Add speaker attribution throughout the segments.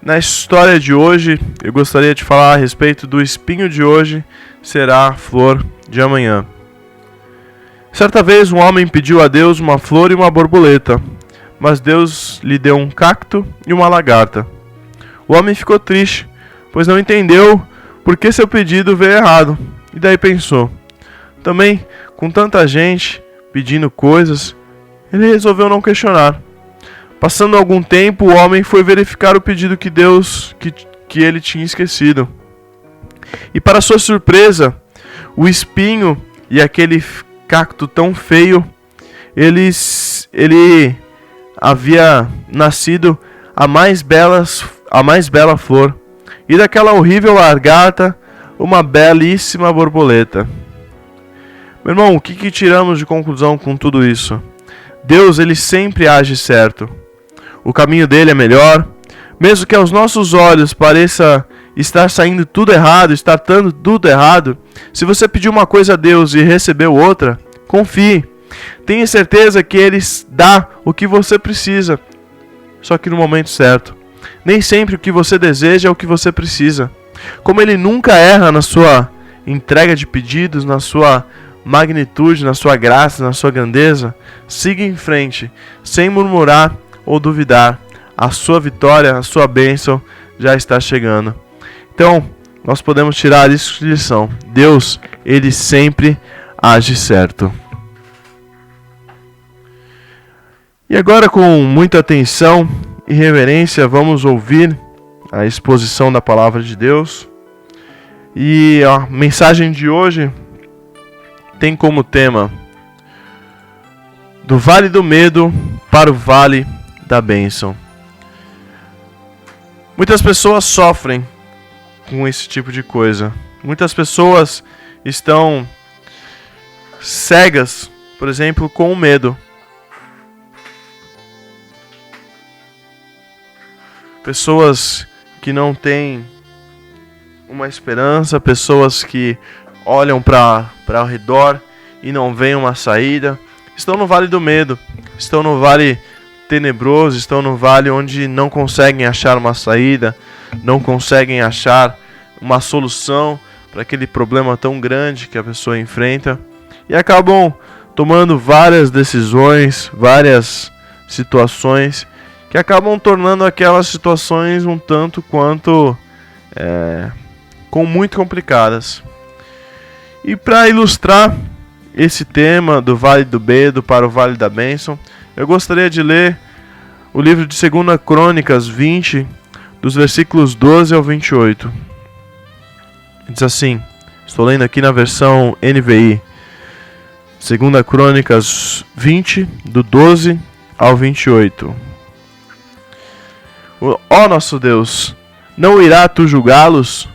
Speaker 1: Na história de hoje, eu gostaria de falar a respeito do espinho de hoje será a flor de amanhã. Certa vez um homem pediu a Deus uma flor e uma borboleta, mas Deus lhe deu um cacto e uma lagarta. O homem ficou triste, pois não entendeu por que seu pedido veio errado, e daí pensou: também, com tanta gente pedindo coisas, ele resolveu não questionar. Passando algum tempo, o homem foi verificar o pedido que ele tinha esquecido. E para sua surpresa, o espinho e aquele cacto tão feio, ele havia nascido a mais bela flor, e daquela horrível lagarta, uma belíssima borboleta. Meu irmão, o que tiramos de conclusão com tudo isso? Deus, ele sempre age certo. O caminho dele é melhor. Mesmo que aos nossos olhos pareça estar saindo tudo errado, estar dando tudo errado, se você pedir uma coisa a Deus e recebeu outra, confie. Tenha certeza que Ele dá o que você precisa, só que no momento certo. Nem sempre o que você deseja é o que você precisa. Como Ele nunca erra na sua entrega de pedidos, na sua magnitude, na sua graça, na sua grandeza, siga em frente, sem murmurar ou duvidar. A sua vitória, a sua bênção já está chegando. Então, nós podemos tirar isso de lição. Deus, Ele sempre age certo. E agora, com muita atenção e reverência, vamos ouvir a exposição da Palavra de Deus. E a mensagem de hoje tem como tema: do vale do medo para o vale da bênção. Muitas pessoas sofrem com esse tipo de coisa. Muitas pessoas estão cegas, por exemplo, com o medo. Pessoas que não têm uma esperança, pessoas que olham para ao redor e não veem uma saída, estão no vale do medo, estão no vale tenebroso, estão no vale onde não conseguem achar uma saída, não conseguem achar uma solução para aquele problema tão grande que a pessoa enfrenta, e acabam tomando várias decisões, várias situações que acabam tornando aquelas situações um tanto quanto muito complicadas. E para ilustrar esse tema do vale do medo para o vale da bênção, eu gostaria de ler o livro de 2 Crônicas 20, dos versículos 12 ao 28. Diz assim, estou lendo aqui na versão NVI, 2 Crônicas 20, do 12 ao 28. Ó nosso Deus, não irá tu julgá-los?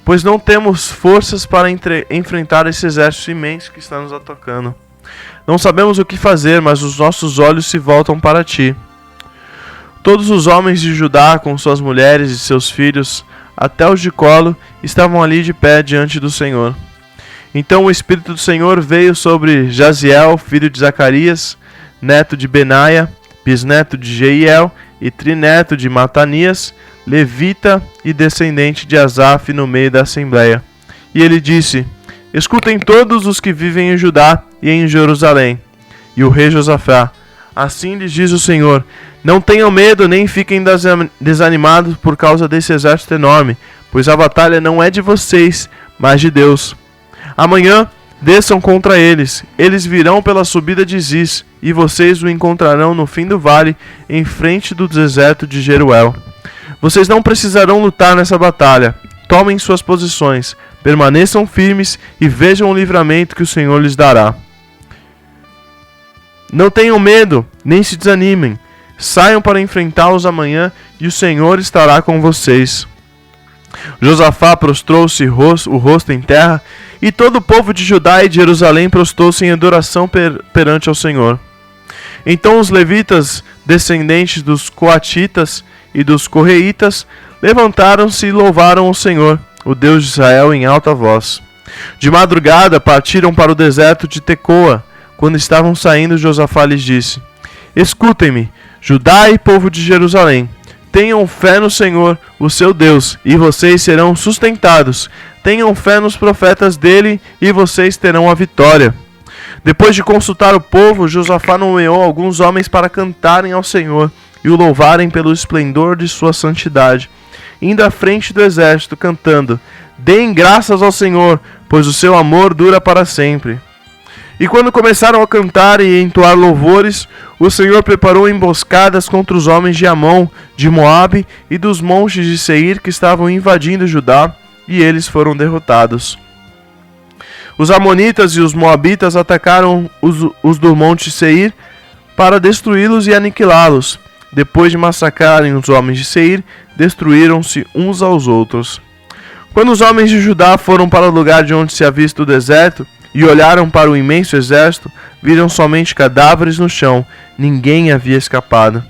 Speaker 1: Pois não temos forças para enfrentar esse exército imenso que está nos atacando. Não sabemos o que fazer, mas os nossos olhos se voltam para ti. Todos os homens de Judá, com suas mulheres e seus filhos, até os de colo, estavam ali de pé diante do Senhor. Então o Espírito do Senhor veio sobre Jaziel, filho de Zacarias, neto de Benaia, bisneto de Jeiel e trineto de Matanias, levita e descendente de Asaf, no meio da assembleia. E ele disse: escutem todos os que vivem em Judá e em Jerusalém. E o rei Josafá: assim lhes diz o Senhor, não tenham medo nem fiquem desanimados por causa desse exército enorme, pois a batalha não é de vocês, mas de Deus. Amanhã desçam contra eles, eles virão pela subida de Ziz, e vocês o encontrarão no fim do vale, em frente do deserto de Jeruel. Vocês não precisarão lutar nessa batalha. Tomem suas posições, permaneçam firmes e vejam o livramento que o Senhor lhes dará. Não tenham medo, nem se desanimem. Saiam para enfrentá-los amanhã e o Senhor estará com vocês. Josafá prostrou-se o rosto em terra, e todo o povo de Judá e de Jerusalém prostrou-se em adoração perante ao Senhor. Então os levitas, descendentes dos coatitas e dos correitas, levantaram-se e louvaram o Senhor, o Deus de Israel, em alta voz. De madrugada partiram para o deserto de Tecoa. Quando estavam saindo, Josafá lhes disse: escutem-me, Judá e povo de Jerusalém. Tenham fé no Senhor, o seu Deus, e vocês serão sustentados. Tenham fé nos profetas dele, e vocês terão a vitória. Depois de consultar o povo, Josafá nomeou alguns homens para cantarem ao Senhor e o louvarem pelo esplendor de sua santidade, indo à frente do exército, cantando: Deem graças ao Senhor, pois o seu amor dura para sempre. E quando começaram a cantar e entoar louvores, o Senhor preparou emboscadas contra os homens de Amon, de Moabe e dos montes de Seir que estavam invadindo Judá, e eles foram derrotados. Os amonitas e os moabitas atacaram os do monte Seir para destruí-los e aniquilá-los. Depois de massacrarem os homens de Seir, destruíram-se uns aos outros. Quando os homens de Judá foram para o lugar de onde se avista o deserto, e olharam para o imenso exército, viram somente cadáveres no chão, ninguém havia escapado.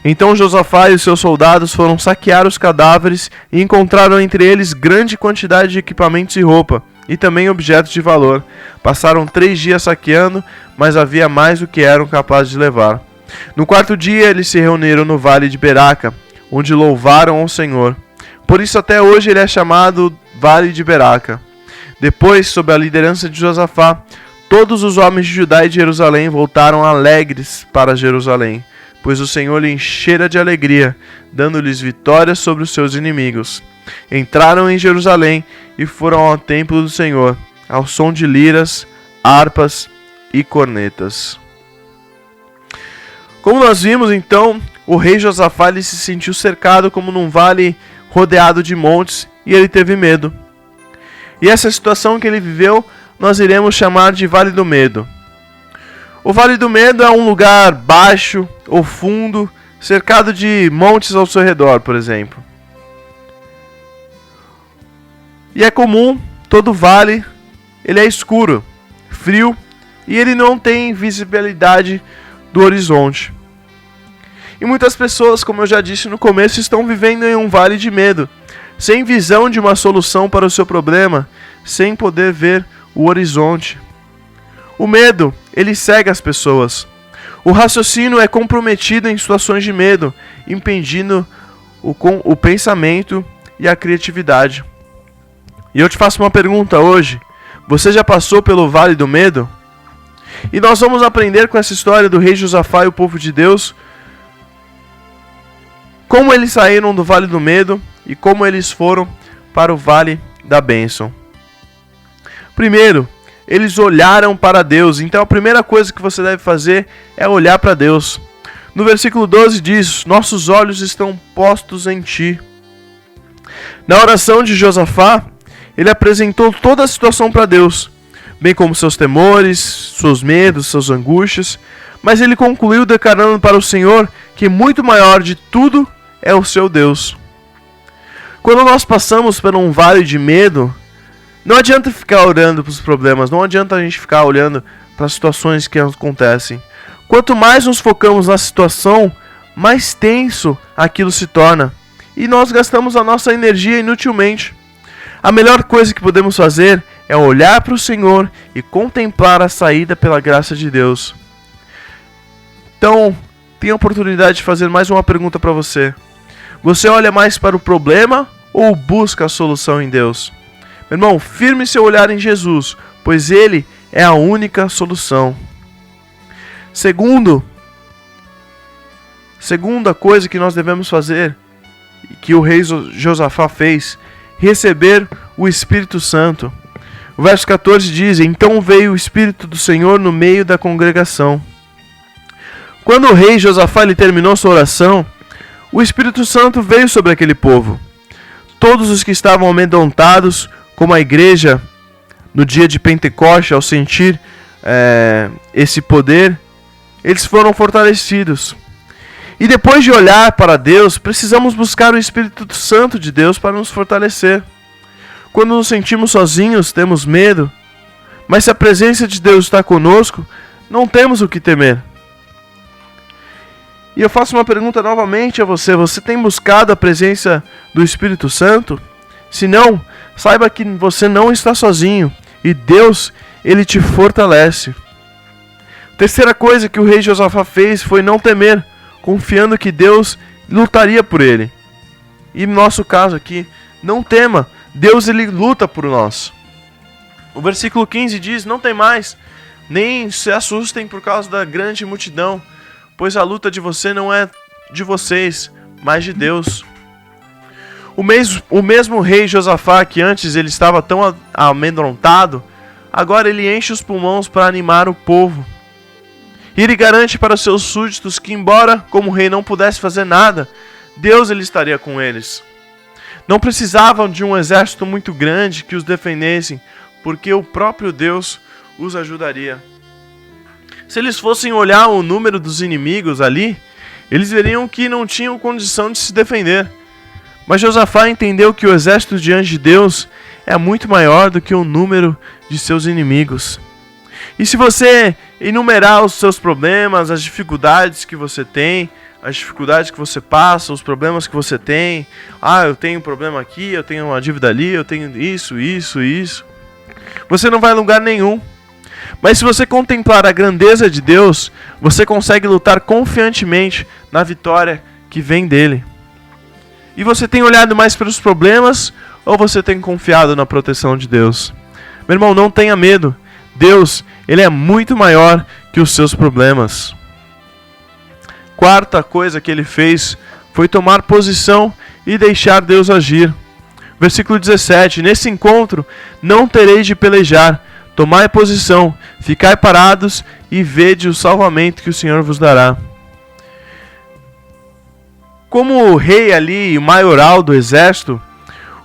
Speaker 1: Então Josafá e os seus soldados foram saquear os cadáveres e encontraram entre eles grande quantidade de equipamentos e roupa, e também objetos de valor. Passaram 3 dias saqueando, mas havia mais do que eram capazes de levar. No 4º dia eles se reuniram no vale de Beraca, onde louvaram ao Senhor. Por isso até hoje ele é chamado Vale de Beraca. Depois, sob a liderança de Josafá, todos os homens de Judá e de Jerusalém voltaram alegres para Jerusalém, pois o Senhor lhe enchera de alegria, dando-lhes vitória sobre os seus inimigos. Entraram em Jerusalém e foram ao templo do Senhor, ao som de liras, harpas e cornetas. Como nós vimos, então, o rei Josafá ele se sentiu cercado como num vale rodeado de montes e ele teve medo. E essa situação que ele viveu, nós iremos chamar de Vale do Medo. O Vale do Medo é um lugar baixo ou fundo, cercado de montes ao seu redor, por exemplo. E é comum, todo vale, ele é escuro, frio, e ele não tem visibilidade do horizonte. E muitas pessoas, como eu já disse no começo, estão vivendo em um vale de medo, sem visão de uma solução para o seu problema, sem poder ver o horizonte. O medo, ele cega as pessoas. O raciocínio é comprometido em situações de medo, impedindo o pensamento e a criatividade. E eu te faço uma pergunta hoje: você já passou pelo Vale do Medo? E nós vamos aprender com essa história do rei Josafá e o povo de Deus, como eles saíram do Vale do Medo e como eles foram para o Vale da Bênção. Primeiro, eles olharam para Deus. Então a primeira coisa que você deve fazer é olhar para Deus. No versículo 12 diz: nossos olhos estão postos em ti. Na oração de Josafá, ele apresentou toda a situação para Deus, bem como seus temores, seus medos, suas angústias, mas ele concluiu declarando para o Senhor que muito maior de tudo é o seu Deus. Quando nós passamos por um vale de medo, não adianta ficar olhando para os problemas, não adianta a gente ficar olhando para as situações que acontecem. Quanto mais nos focamos na situação, mais tenso aquilo se torna, e nós gastamos a nossa energia inutilmente. A melhor coisa que podemos fazer é olhar para o Senhor e contemplar a saída pela graça de Deus. Então, tenho a oportunidade de fazer mais uma pergunta para você. Você olha mais para o problema ou busca a solução em Deus? Meu irmão, firme seu olhar em Jesus, pois Ele é a única solução. Segunda coisa que nós devemos fazer, que o rei Josafá fez, receber o Espírito Santo. O verso 14 diz: então veio o Espírito do Senhor no meio da congregação. Quando o rei Josafá terminou sua oração, o Espírito Santo veio sobre aquele povo. Todos os que estavam amedrontados, como a igreja no dia de Pentecoste, ao sentir esse poder, eles foram fortalecidos. E depois de olhar para Deus, precisamos buscar o Espírito Santo de Deus para nos fortalecer. Quando nos sentimos sozinhos, temos medo, mas se a presença de Deus está conosco, não temos o que temer. E eu faço uma pergunta novamente a você: você tem buscado a presença do Espírito Santo? Se não, saiba que você não está sozinho e Deus, Ele te fortalece. Terceira coisa que o rei Josafá fez foi não temer, confiando que Deus lutaria por ele. E no nosso caso aqui, não tema, Deus ele luta por nós. O versículo 15 diz: não tem mais, nem se assustem por causa da grande multidão, pois a luta de você não é de vocês, mas de Deus. O mesmo rei Josafá, que antes ele estava tão amedrontado, agora ele enche os pulmões para animar o povo. E ele garante para os seus súditos que, embora como rei não pudesse fazer nada, Deus ele estaria com eles. Não precisavam de um exército muito grande que os defendessem, porque o próprio Deus os ajudaria. Se eles fossem olhar o número dos inimigos ali, eles veriam que não tinham condição de se defender. Mas Josafá entendeu que o exército diante de Deus é muito maior do que o número de seus inimigos. E se você enumerar os seus problemas, as dificuldades que você tem, as dificuldades que você passa, os problemas que você tem, eu tenho um problema aqui, eu tenho uma dívida ali, eu tenho isso, você não vai a lugar nenhum. Mas se você contemplar a grandeza de Deus, você consegue lutar confiantemente na vitória que vem dele. E você tem olhado mais para os problemas ou você tem confiado na proteção de Deus? Meu irmão, não tenha medo. Deus, ele é muito maior que os seus problemas. Quarta coisa que ele fez foi tomar posição e deixar Deus agir. Versículo 17: nesse encontro não tereis de pelejar, tomai posição, ficai parados e vede o salvamento que o Senhor vos dará. Como o rei ali, o maioral do exército,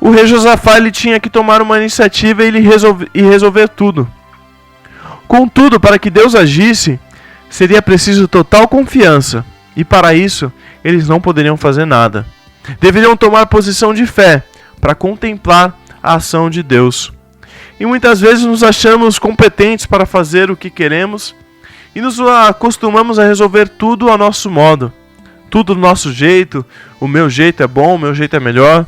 Speaker 1: o rei Josafá ele tinha que tomar uma iniciativa e resolver tudo. Contudo, para que Deus agisse, seria preciso total confiança, e para isso, eles não poderiam fazer nada. Deveriam tomar posição de fé, para contemplar a ação de Deus. E muitas vezes nos achamos competentes para fazer o que queremos, e nos acostumamos a resolver tudo ao nosso modo. Tudo do nosso jeito, o meu jeito é bom, o meu jeito é melhor.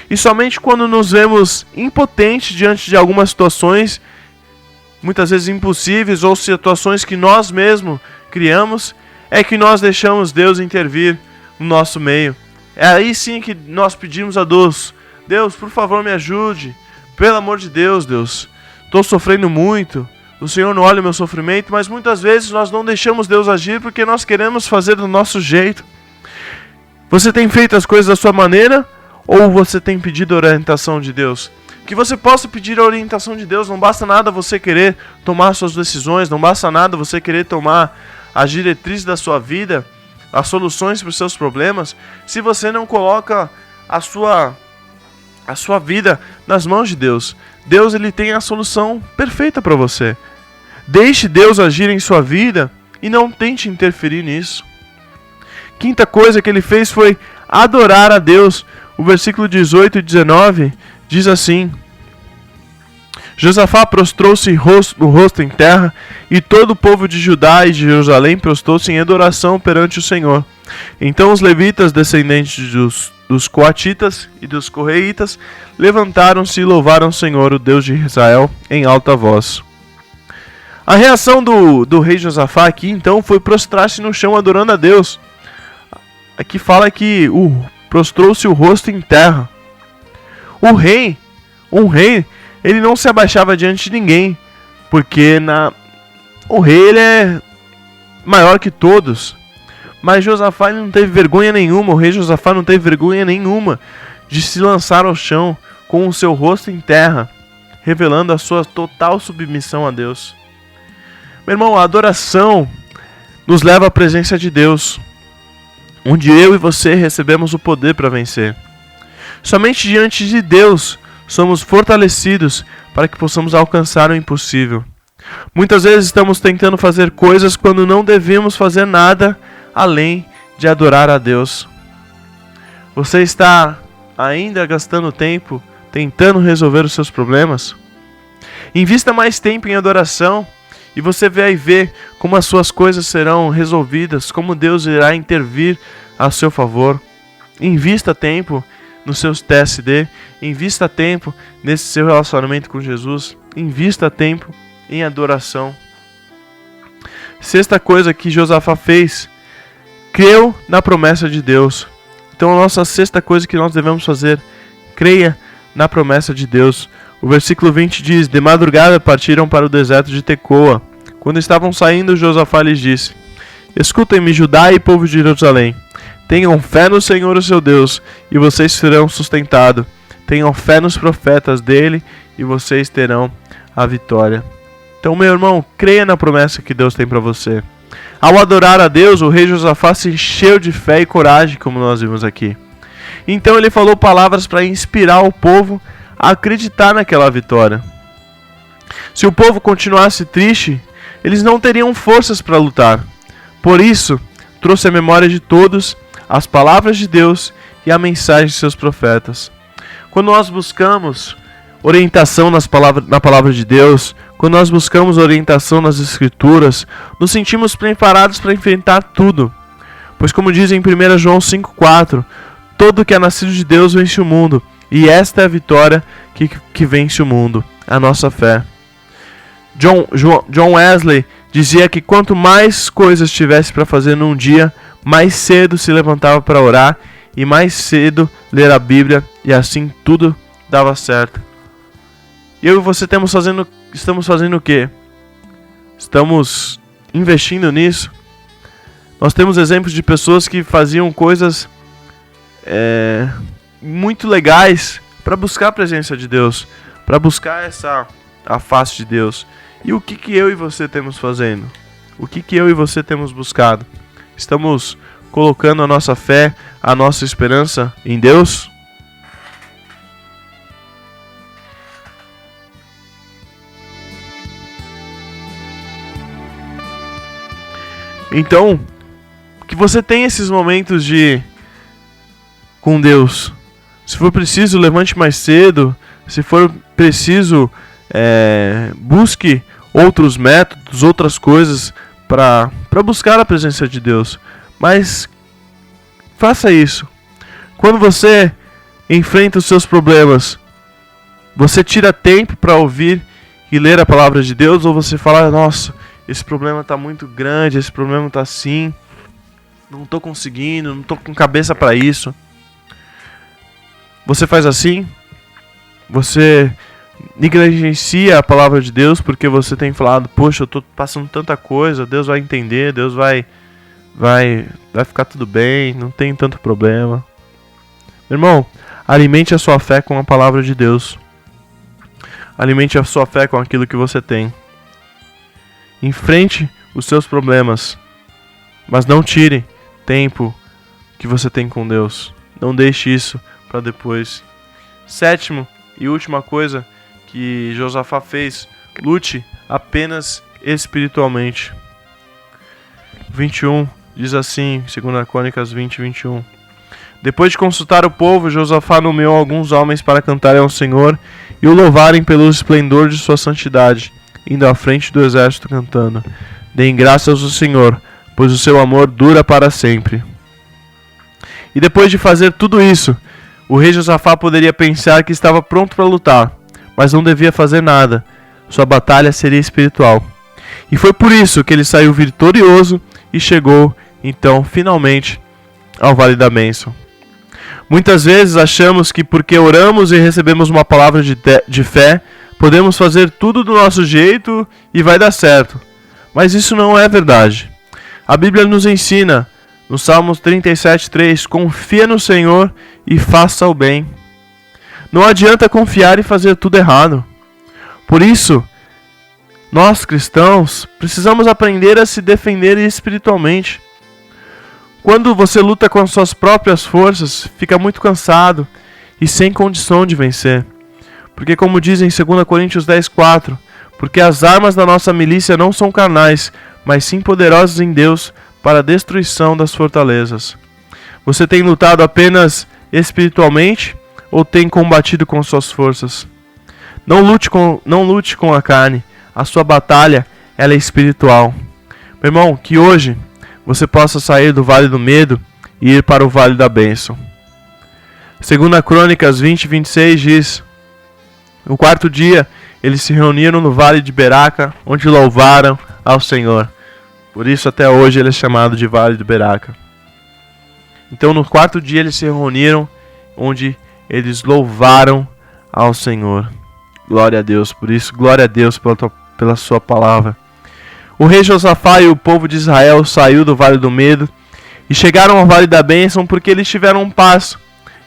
Speaker 1: E somente quando nos vemos impotentes diante de algumas situações, muitas vezes impossíveis, ou situações que nós mesmos criamos, é que nós deixamos Deus intervir no nosso meio. É aí sim que nós pedimos a Deus: Deus, por favor, me ajude. Pelo amor de Deus, Deus, estou sofrendo muito. O Senhor não olha o meu sofrimento, mas muitas vezes nós não deixamos Deus agir porque nós queremos fazer do nosso jeito. Você tem feito as coisas da sua maneira ou você tem pedido a orientação de Deus? Que você possa pedir a orientação de Deus. Não basta nada você querer tomar suas decisões, não basta nada você querer tomar as diretrizes da sua vida, as soluções para os seus problemas, se você não coloca a sua vida nas mãos de Deus. Deus ele tem a solução perfeita para você. Deixe Deus agir em sua vida e não tente interferir nisso. Quinta coisa que ele fez foi adorar a Deus. O versículo 18 e 19 diz assim: Josafá prostrou-se o rosto em terra, e todo o povo de Judá e de Jerusalém prostrou-se em adoração perante o Senhor. Então os levitas, descendentes dos coatitas e dos correitas, levantaram-se e louvaram o Senhor, o Deus de Israel, em alta voz. A reação do rei Josafá aqui, então, foi prostrar-se no chão adorando a Deus. Aqui fala que prostrou-se o rosto em terra. Um rei, ele não se abaixava diante de ninguém, porque o rei ele é maior que todos. Mas Josafá ele não teve vergonha nenhuma, o rei Josafá não teve vergonha nenhuma de se lançar ao chão com o seu rosto em terra, revelando a sua total submissão a Deus. Meu irmão, a adoração nos leva à presença de Deus, onde eu e você recebemos o poder para vencer. Somente diante de Deus somos fortalecidos para que possamos alcançar o impossível. Muitas vezes estamos tentando fazer coisas quando não devemos fazer nada além de adorar a Deus. Você está ainda gastando tempo tentando resolver os seus problemas? Invista mais tempo em adoração e você vai ver como as suas coisas serão resolvidas, como Deus irá intervir a seu favor. Invista tempo nos seus TSD, invista tempo nesse seu relacionamento com Jesus, invista tempo em adoração. Sexta coisa que Josafá fez: creu na promessa de Deus. Então a nossa sexta coisa que nós devemos fazer, creia na promessa de Deus. O versículo 20 diz: de madrugada partiram para o deserto de Tecoa. Quando estavam saindo, Josafá lhes disse: escutem-me, Judá e povo de Jerusalém. Tenham fé no Senhor, o seu Deus, e vocês serão sustentados. Tenham fé nos profetas dele, e vocês terão a vitória. Então, meu irmão, creia na promessa que Deus tem para você. Ao adorar a Deus, o rei Josafá se encheu de fé e coragem, como nós vimos aqui. Então ele falou palavras para inspirar o povo a acreditar naquela vitória. Se o povo continuasse triste, eles não teriam forças para lutar. Por isso, trouxe à memória de todos as palavras de Deus e a mensagem de seus profetas. Quando nós buscamos orientação na palavra de Deus, quando nós buscamos orientação nas Escrituras, nos sentimos preparados para enfrentar tudo. Pois como diz em 1 João 5,4, todo que é nascido de Deus vence o mundo, e esta é a vitória que vence o mundo, a nossa fé. John Wesley dizia que quanto mais coisas tivesse para fazer num dia, mais cedo se levantava para orar e mais cedo ler a Bíblia, e assim tudo dava certo. Eu e você estamos fazendo o quê? Estamos investindo nisso. Nós temos exemplos de pessoas que faziam coisas muito legais para buscar a presença de Deus, para buscar a face de Deus. E o que eu e você temos fazendo? O que eu e você temos buscado? Estamos colocando a nossa fé, a nossa esperança em Deus? Então, que você tenha esses momentos com Deus. Se for preciso, levante mais cedo. Se for preciso, busque outros métodos, outras coisas para buscar a presença de Deus. Mas faça isso. Quando você enfrenta os seus problemas, você tira tempo para ouvir e ler a palavra de Deus, ou você fala: nossa, esse problema está muito grande, esse problema está assim, não estou conseguindo, não estou com cabeça para isso. Você faz assim? Você negligencia a palavra de Deus porque você tem falado: poxa, eu estou passando tanta coisa, Deus vai entender, Deus vai ficar tudo bem, não tem tanto problema. Meu irmão, alimente a sua fé com a palavra de Deus. Alimente a sua fé com aquilo que você tem. Enfrente os seus problemas, mas não tire tempo que você tem com Deus. Não deixe isso para depois. Sétimo e última coisa que Josafá fez: lute apenas espiritualmente. 21 diz assim, 2 Crônicas 20, 21. Depois de consultar o povo, Josafá nomeou alguns homens para cantarem ao Senhor e o louvarem pelo esplendor de sua santidade, indo à frente do exército cantando: deem graças ao Senhor, pois o seu amor dura para sempre. E depois de fazer tudo isso, o rei Josafá poderia pensar que estava pronto para lutar, mas não devia fazer nada. Sua batalha seria espiritual. E foi por isso que ele saiu vitorioso e chegou, então, finalmente, ao Vale da Bênção. Muitas vezes achamos que porque oramos e recebemos uma palavra de fé, podemos fazer tudo do nosso jeito e vai dar certo. Mas isso não é verdade. A Bíblia nos ensina, no Salmos 37:3, confia no Senhor e faça o bem. Não adianta confiar e fazer tudo errado. Por isso, nós cristãos precisamos aprender a se defender espiritualmente. Quando você luta com as suas próprias forças, fica muito cansado e sem condição de vencer. Porque como diz em 2 Coríntios 10:4, porque as armas da nossa milícia não são carnais, mas sim poderosas em Deus para a destruição das fortalezas. Você tem lutado apenas espiritualmente ou tem combatido com suas forças? Não lute com a carne. A sua batalha, ela é espiritual. Meu irmão, que hoje você possa sair do vale do medo e ir para o vale da bênção. 2 Crônicas 20, 26 diz: no quarto dia, eles se reuniram no vale de Beraca, onde louvaram ao Senhor. Por isso até hoje ele é chamado de Vale de Beraca. Então no quarto dia eles se reuniram, onde eles louvaram ao Senhor. Glória a Deus por isso, glória a Deus pela sua palavra. O rei Josafá e o povo de Israel saiu do vale do medo e chegaram ao vale da bênção porque eles tiveram paz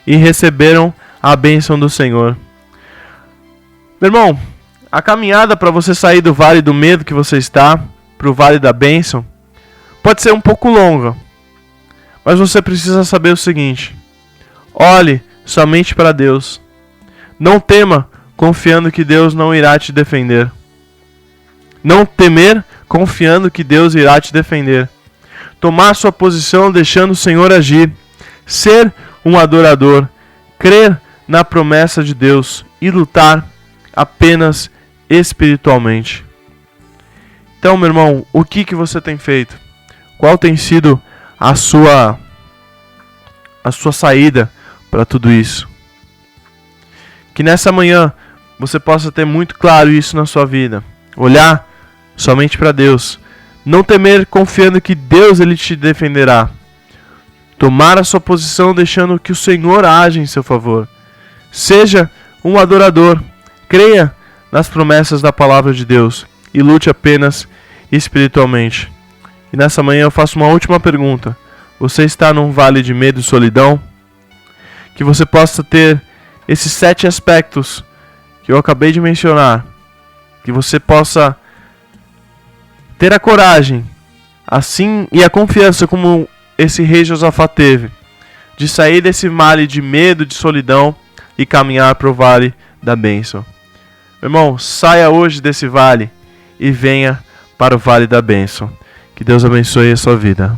Speaker 1: e receberam a bênção do Senhor. Meu irmão, a caminhada para você sair do vale do medo que você está para o vale da bênção pode ser um pouco longa, mas você precisa saber o seguinte: olhe somente para Deus. Não tema, confiando que Deus não irá te defender. Não temer, confiando que Deus irá te defender. Tomar sua posição deixando o Senhor agir. Ser um adorador. Crer na promessa de Deus e lutar apenas espiritualmente. Então, meu irmão, o que você tem feito? Qual tem sido a sua saída para tudo isso? Que nessa manhã você possa ter muito claro isso na sua vida. Olhar somente para Deus. Não temer, confiando que Deus ele te defenderá. Tomar a sua posição deixando que o Senhor age em seu favor. Seja um adorador. Creia nas promessas da palavra de Deus e lute apenas espiritualmente. E nessa manhã eu faço uma última pergunta. Você está num vale de medo e solidão? Que você possa ter esses 7 aspectos que eu acabei de mencionar. Que você possa ter a coragem, assim, e a confiança como esse rei Josafá teve, de sair desse vale de medo, de solidão e caminhar para o vale da bênção. Meu irmão, saia hoje desse vale e venha para o vale da bênção. Que Deus abençoe a sua vida.